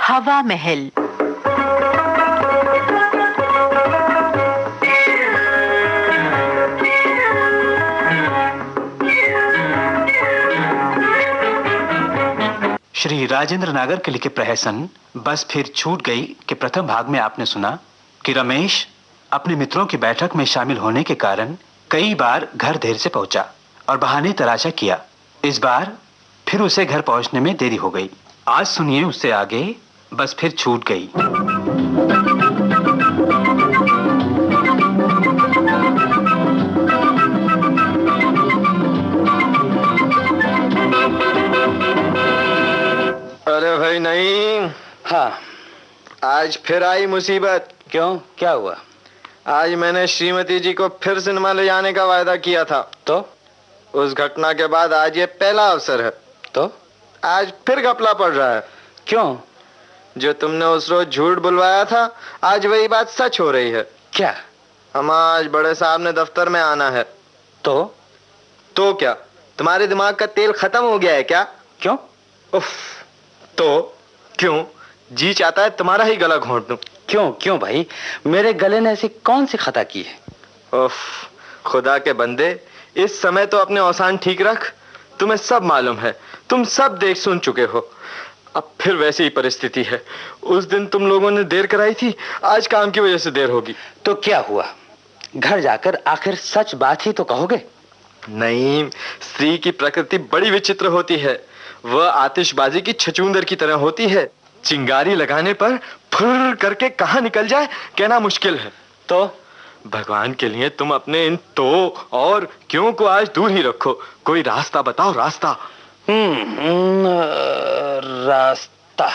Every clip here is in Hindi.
हवा महल। श्री राजेंद्र नागर के लिखे प्रहसन बस फिर छूट गई के प्रथम भाग में आपने सुना कि रमेश अपने मित्रों की बैठक में शामिल होने के कारण कई बार घर देर से पहुंचा और बहाने तलाशा किया। इस बार फिर उसे घर पहुंचने में देरी हो गई। आज सुनिए उससे आगे बस फिर छूट गई। अरे भाई नहीं। हाँ, आज फिर आई मुसीबत। क्यों, क्या हुआ? आज मैंने श्रीमती जी को फिर सिनेमा ले जाने का वायदा किया था। तो उस घटना के बाद आज ये पहला अवसर है। तो आज फिर घपला पड़ रहा है। क्यों? जो तुमने उस रोज झूठ बुलवाया था, आज वही बात सच हो रही है। क्या? हम आज बड़े साहब ने दफ्तर में आना है। तो क्या तुम्हारे दिमाग का तेल खत्म हो गया है क्या? क्यों? उफ, तो क्यों जी चाहता है तुम्हारा ही गला घोंट दूं। क्यों भाई, मेरे गले ने ऐसी कौन सी खता की है? उफ, खुदा के बंदे, इस समय तो अपने औसान ठीक रख। तुम्हें सब मालूम है, तुम सब देख सुन चुके हो। अब फिर वैसी ही परिस्थिति है। उस दिन तुम लोगों ने देर कराई थी, आज काम की वजह से देर होगी। तो क्या हुआ? घर जाकर आखिर सच बात ही तो कहोगे। नहीं, स्त्री की प्रकृति बड़ी विचित्र होती है। वह आतिशबाजी की छचूंदर की तरह होती है। चिंगारी लगाने पर फुर करके कहाँ निकल जाए कहना मुश्किल है। तो भगवान के लिए तुम अपने इन तो और क्यों को आज दूर ही रखो। कोई रास्ता बताओ, रास्ता। रास्ता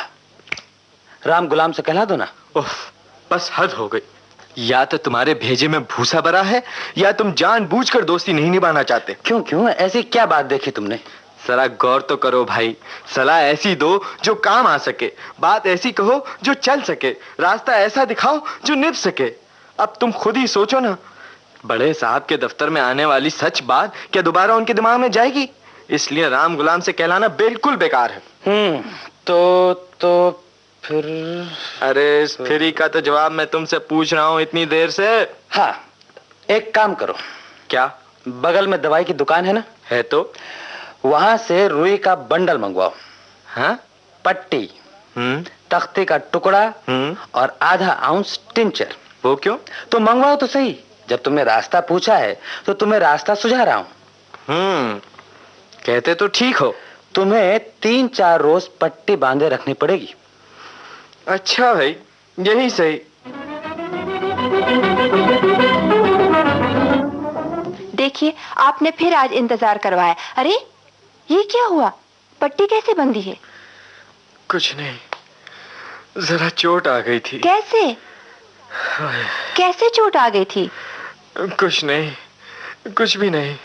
राम गुलाम से कहला दो ना। उफ, बस हद हो गई। या तो तुम्हारे भेजे में भूसा भरा है, या तुम जानबूझकर दोस्ती नहीं निभाना चाहते। क्यों ऐसी क्या बात देखी तुमने? जरा गौर तो करो भाई। सलाह ऐसी दो जो काम आ सके, बात ऐसी कहो जो चल सके, रास्ता ऐसा दिखाओ जो निभ सके। अब तुम खुद ही सोचो ना, बड़े साहब के दफ्तर में आने वाली सच बात क्या दोबारा उनके दिमाग में जाएगी? इसलिए राम गुलाम से कहलाना बिल्कुल बेकार है। तो फिर? अरे इस फिरी का तो जवाब मैं तुमसे पूछ रहा हूँ इतनी देर से। हाँ, एक काम करो। क्या? बगल में दवाई की दुकान है ना? है तो वहां से रुई का बंडल मंगवाओ। हाँ? पट्टी, तख्ते का टुकड़ा और आधा आउंस टिंचर। वो क्यों? तो मंगवाओ तो सही। जब तुमने रास्ता पूछा है तो तुम्हें रास्ता सुझा रहा हूँ। कहते तो ठीक हो। तुम्हें 3-4 रोज पट्टी बांधे रखनी पड़ेगी। अच्छा भाई, यही सही। देखिए, आपने फिर आज इंतजार करवाया। अरे ये क्या हुआ? पट्टी कैसे बंधी है? कुछ नहीं, जरा चोट आ गई थी। कैसे? कैसे चोट आ गई थी? कुछ नहीं, कुछ भी नहीं,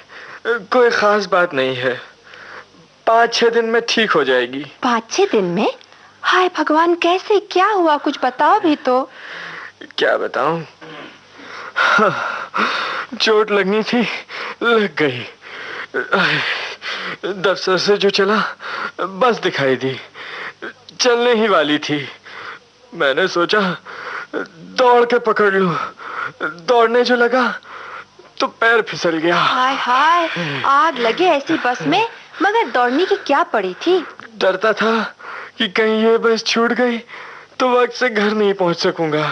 कोई खास बात नहीं है। 5-6 दिन में ठीक हो जाएगी। 5-6 दिन में? हाय भगवान, कैसे, क्या हुआ? कुछ बताओ भी तो। क्या बताऊं? चोट लगनी थी, लग गई। दफ्तर से जो चला, बस दिखाई दी, चलने ही वाली थी। मैंने सोचा दौड़ के पकड़ लूं। दौड़ने जो लगा तो पैर फिसल गया। हाय हाय, आग लगे ऐसी बस में, मगर दौड़ने की क्या पड़ी थी? डरता था कि कहीं ये बस छूट गई तो वक्त से घर नहीं पहुंच सकूंगा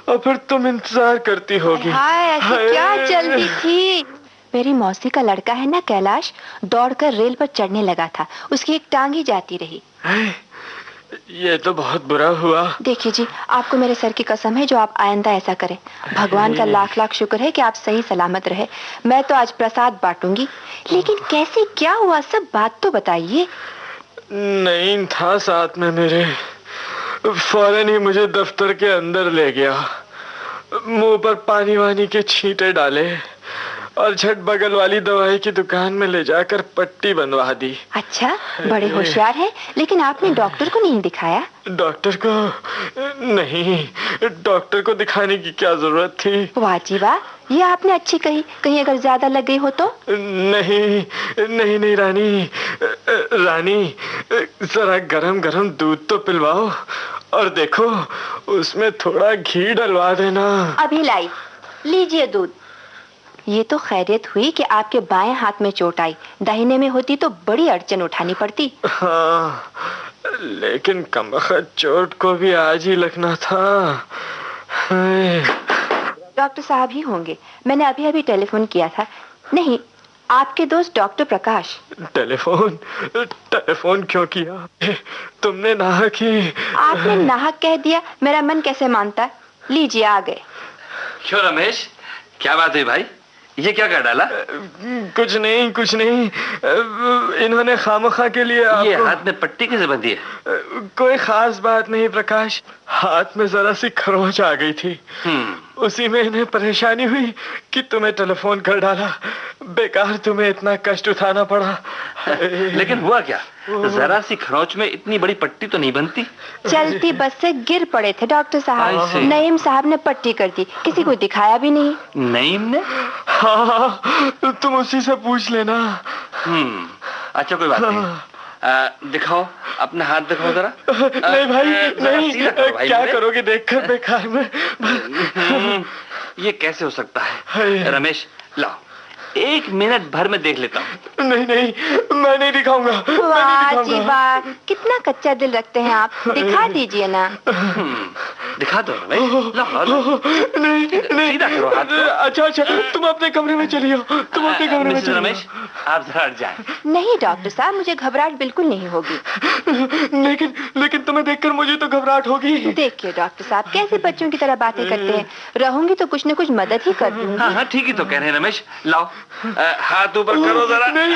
और फिर तुम इंतजार करती होगी। हाय, ऐसी क्या जल्दी थी? मेरी मौसी का लड़का है ना कैलाश, दौड़कर रेल पर चढ़ने लगा था, उसकी एक टांग ही जाती रही। ये तो बहुत बुरा हुआ। देखिए जी, आपको मेरे सर की कसम है जो आप आइंदा ऐसा करें। भगवान का लाख लाख शुक्र है कि आप सही सलामत रहे। मैं तो आज प्रसाद बांटूंगी, लेकिन कैसे, क्या हुआ, सब बात तो बताइए। नहीं था साथ में मेरे, फौरन ही मुझे दफ्तर के अंदर ले गया, मुंह पर पानी वानी के छींटे डाले और झट बगल वाली दवाई की दुकान में ले जाकर पट्टी बंधवा दी। अच्छा, बड़े होशियार हैं, लेकिन आपने डॉक्टर को नहीं दिखाया? डॉक्टर को नहीं, डॉक्टर को दिखाने की क्या जरूरत थी? वाह जी वाह, ये आपने अच्छी कही। कहीं अगर ज्यादा लग गई हो तो? नहीं नहीं नहीं रानी, रानी जरा गरम गरम दूध तो पिलवाओ और देखो उसमें थोड़ा घी डलवा देना। अभी लाई, लीजिए दूध। ये तो खैरियत हुई कि आपके बाएं हाथ में चोट आई, दाहिने में होती तो बड़ी अड़चन उठानी पड़ती। हाँ, लेकिन कमबख्त चोट को भी आज ही लगना था। डॉक्टर साहब ही होंगे, मैंने अभी अभी टेलीफोन किया था। नहीं, आपके दोस्त डॉक्टर प्रकाश। टेलीफोन क्यों किया? तुमने नाहक ही। आपने नाहक कह दिया, मेरा मन कैसे मानता। लीजिए आ गए। क्यों रमेश, क्या बात हुई भाई? ये क्या कर डाला? कुछ नहीं। इन्होंने खामखा के लिए ये हाथ में पट्टी कैसे बंधी है? कोई खास बात नहीं प्रकाश, हाथ में जरा सी खरोंच आ गई थी। उसी में इन्हें परेशानी हुई कि तुम्हें टेलीफोन कर डाला। बेकार तुम्हें इतना कष्ट उठाना पड़ा। लेकिन हुआ क्या? जरा सी खरोंच में इतनी बड़ी पट्टी तो नहीं बनती। चलती बस से गिर पड़े थे डॉक्टर साहब। नईम साहब ने पट्टी कर दी, किसी को दिखाया भी नहीं। नईम ने? हाँ, तुम उसी से पूछ लेना। अच्छा कोई बात नहीं। दिखाओ अपना हाथ, दिखाओ जरा। नहीं भाई नहीं, क्या करोगे देखकर बेकार में। ये कैसे हो सकता है? रमेश लाओ, 1 मिनट भर में देख लेता हूँ। नहीं, मैं नहीं दिखाऊंगा। वाह जी वाह, कितना कच्चा दिल रखते हैं आप। दिखा दीजिए ना। दिखा दो रमेश, लाओ। नहीं, सीधा करो हाथ को। अच्छा, तुम अपने कमरे में चलिए। तुम अपने कमरे में चलिए। रमेश आप जरा हट जाएं। नहीं डॉक्टर साहब, मुझे घबराहट बिल्कुल नहीं होगी। लेकिन तुम्हें देखकर मुझे तो घबराहट होगी। देखिए डॉक्टर साहब, कैसे बच्चों की तरह बातें करते हैं। रहूंगी तो कुछ न कुछ मदद ही कर दूंगी। हाँ ठीक ही तो कह रहे हैं रमेश। लाओ हाथ ऊपर करो जरा। नहीं,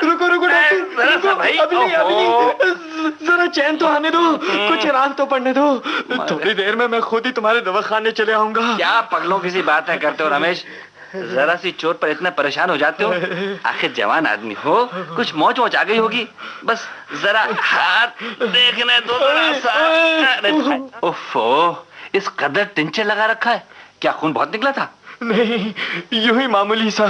रुको डॉक्टर, भाई अभी नहीं। जरा चैन तो आने दो, कुछ आराम तो पड़ने दो। थोड़ी देर में मैं खुद ही तुम्हारे दवाखाने चले आऊंगा। क्या पगलों की सी बातें करते हो रमेश? जरा सी चोट पर इतना परेशान हो जाते हो? आखिर जवान आदमी हो, कुछ मौज आ गई होगी। बस जरा हाथ देखने दो जरा सा। ओफो, इस कदर टिंचर लगा रखा है, क्या खून बहुत निकला था? नहीं, यूं ही मामूली सा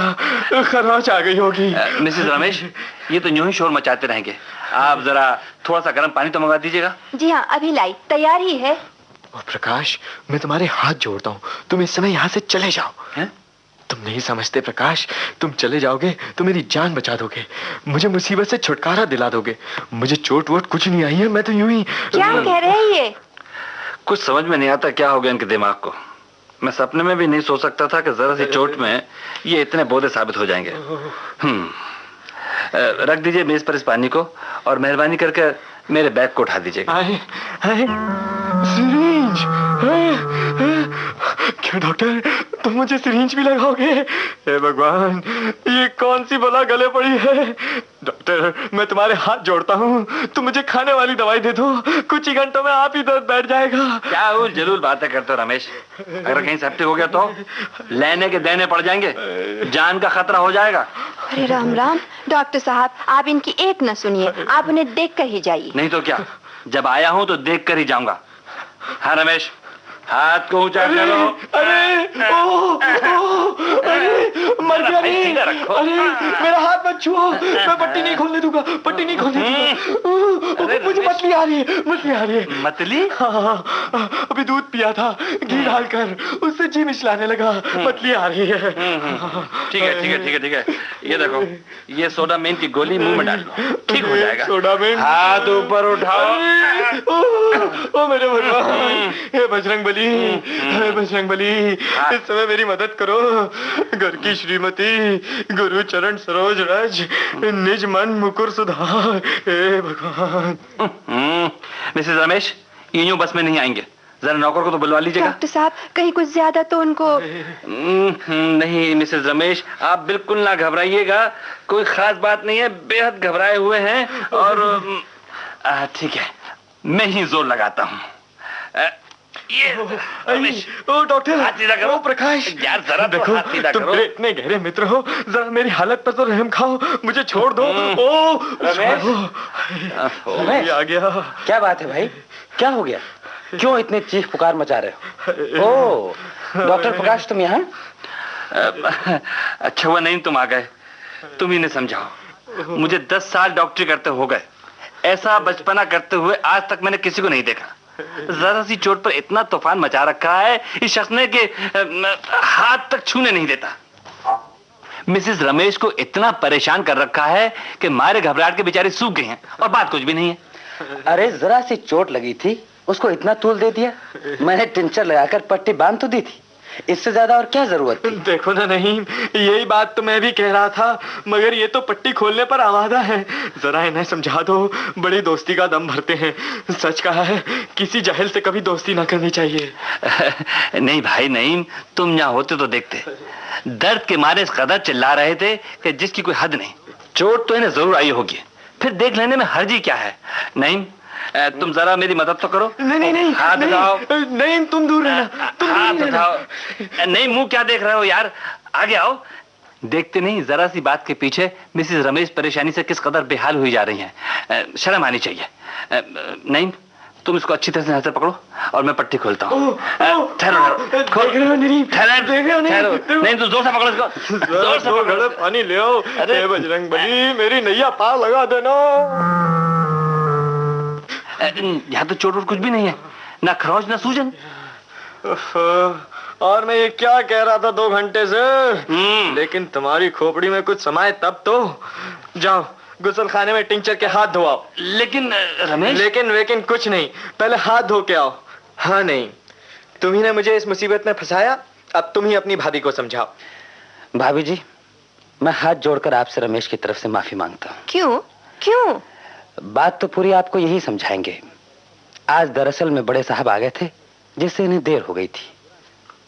खरोंच आ गई होगी। मिसेस रमेश, ये तो यूं ही शोर मचाते रहेंगे। आप जरा थोड़ा सा गर्म पानी तो मंगा दीजिएगा। जी हाँ, अभी लाई, तैयार ही है। प्रकाश, मैं तुम्हारे हाथ जोड़ता हूँ, तुम इस समय यहाँ से चले जाओ। है? तुम नहीं समझते प्रकाश, तुम चले जाओगे तो मेरी जान बचा दोगे, मुझे मुसीबत से छुटकारा दिला दोगे। मुझे चोट वोट कुछ नहीं आई है, मैं तो यूं ही। क्या कह रहे हैं ये? कुछ समझ में नहीं आता क्या हो गया इनके दिमाग को। मैं सपने में भी नहीं सोच सकता था कि जरा सी चोट में ये इतने बोधे साबित हो जाएंगे। रख दीजिए मेज पर इस पानी को, और मेहरबानी करके मेरे बैग को उठा दीजिएगा। सिरिंज, क्या डॉक्टर, तुम मुझे सिरिंज भी लगाओगे? हे भगवान, ये कौन सी बला गले पड़ी है? डॉक्टर, मैं तुम्हारे हाथ जोड़ता हूँ, तुम मुझे खाने वाली दवाई दे दो, कुछ ही घंटों में आप ही दर्द बैठ जाएगा। क्या उल जलूल बातें करते हो रमेश? अगर कहीं सेप्टिक हो गया तो लेने के देने पड़ जाएंगे, जान का खतरा हो जाएगा। अरे राम राम, डॉक्टर साहब आप इनकी एक न सुनिए, आप उन्हें देख कर ही जाइए। नहीं तो क्या, जब आया हूँ तो देख कर ही जाऊंगा। हाँ रमेश, हाथ को ऊंचा करो। अरे मर गया नहीं। अरे मेरा हाथ मत छुओ, मैं पट्टी नहीं खोलने दूंगा, पट्टी नहीं खोलने दूंगा। मुझे मतली आ रही है। मतली? हाँ, अभी दूध पिया था घी डालकर, उससे जी मिचलाने लगा, मतली आ रही है। ठीक है। ये देखो, ये सोडामेन की गोली मुंह में डाल लो, ठीक हो जाएगा। सोडामेन? हाथ ऊपर उठाओ। ओ मेरे भगवान, हे बजरंग बली, इस समय मेरी मदद करो। घर की श्रीमती, गुरु चरण सरोज रज, निज मन मुकुर सुधार, हे भगवान। मिसेस रमेश, ये यूं बस में नहीं आएंगे, जरा नौकर को तो बुलवा लीजिएगा। डॉक्टर साहब, कहीं कुछ ज्यादा तो उनको। नहीं मिसेस रमेश, आप बिल्कुल ना घबराइएगा, कोई खास बात नहीं है, बेहद घबराए हुए हैं। और ठीक है, मैं ही जोर लगाता हूँ। ये रमेश, ओ डॉक्टर, हाथ सीधा करो। प्रकाश यार जरा देखो, हाथ सीधा तुम करो। मेरे इतने गहरे मित्र हो, जरा मेरी हालत पर तो रहम खाओ, मुझे छोड़ दो। ओ रमेश, आ गया। क्या बात है भाई, क्या हो गया? क्यों इतने चीख पुकार मचा रहे हो? ओ डॉक्टर प्रकाश, तुम यहाँ? अच्छा हुआ नहीं तुम आ गए, तुम ही ने समझाओ। मुझे 10 साल डॉक्टरी करते हो गए, ऐसा बचपना करते हुए आज तक मैंने किसी को नहीं देखा। जरा सी चोट पर इतना तूफान मचा रखा है इस शख्स ने कि हाथ तक छूने नहीं देता। मिसेस रमेश को इतना परेशान कर रखा है कि मारे घबराहट के बेचारे सूख गए हैं और बात कुछ भी नहीं है। अरे जरा सी चोट लगी थी, उसको इतना तूल दे दिया। मैंने टिंचर लगाकर पट्टी बांध तो दी थी, इससे ज्यादा और क्या जरूरत थी? देखो ना नहीं, यही बात तो मैं भी कह रहा था, मगर ये तो पट्टी खोलने पर आवारा है। जरा इन्हें समझा दो, बड़ी दोस्ती का दम भरते हैं। सच कहा है, किसी जाहिल से कभी दोस्ती ना करनी चाहिए। नहीं भाई नहीं, तुम यहाँ होते तो देखते। दर्द के मारे इस कदर चिल्ला रहे थे कि जिसकी कोई हद नहीं। चोट तो इन्हें जरूर आई होगी, फिर देख लेने में हर्जी क्या है। नहीं तुम जरा मेरी मदद तो करो। नहीं हाथ उठाओ। नहीं, तुम दूर रहना, तुम हाथ दूर रहना। उठाओ। नहीं मुंह क्या देख रहे हो यार, आगे आओ। देखते नहीं जरा सी बात के पीछे मिसेस रमेश परेशानी से किस कदर बेहाल हुई जा रही हैं। शर्म आनी चाहिए। नहीं तुम इसको अच्छी तरह से हाथ से पकड़ो और मैं पट्टी खोलता हूँ। ठहरो नहीं तुम जोर से पकड़ो इसको, जोर से पकड़ो। पानी ले आओ। अरे बजरंग बली, मेरी नैया पार लगा देना। यहाँ तो चोट वोट कुछ भी नहीं है, ना खरोच ना सूजन। और मैं ये क्या कह रहा था 2 घंटे से, लेकिन तुम्हारी खोपड़ी में कुछ समाये तब तो। जाओ गुसल खाने में टिंचर के हाथ धोआओ। लेकिन रमेश। लेकिन कुछ नहीं, पहले हाथ धो के आओ। हाँ नहीं, तुम ही ने मुझे इस मुसीबत में फंसाया, अब तुम ही अपनी भाभी को समझाओ। भाभी जी, मैं हाथ जोड़कर आपसे रमेश की तरफ से माफी मांगता हूँ। क्यों? बात तो पूरी आपको यही समझाएंगे। आज दरअसल में बड़े साहब आ गए थे, जिससे इन्हें देर हो गई थी।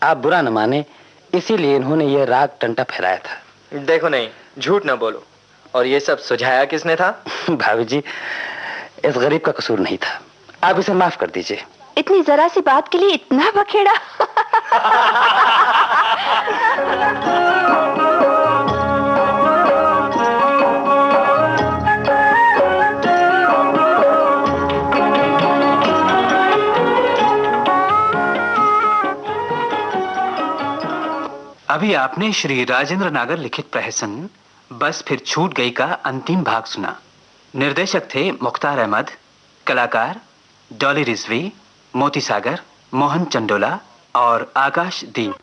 आप बुरा न माने, इसीलिए इन्होंने ये राग टंटा फैलाया था। देखो नहीं, झूठ न बोलो। और ये सब सुझाया किसने था? भाभी जी, इस गरीब का कसूर नहीं था, आप इसे माफ कर दीजिए। इतनी जरा सी बात के लिए इतना बखेड़ा। अभी आपने श्री राजेंद्र नागर लिखित प्रहसन बस फिर छूट गई का अंतिम भाग सुना। निर्देशक थे मुख्तार अहमद, कलाकार डॉली रिजवी, मोती सागर, मोहन चंडोला और आकाश दीप।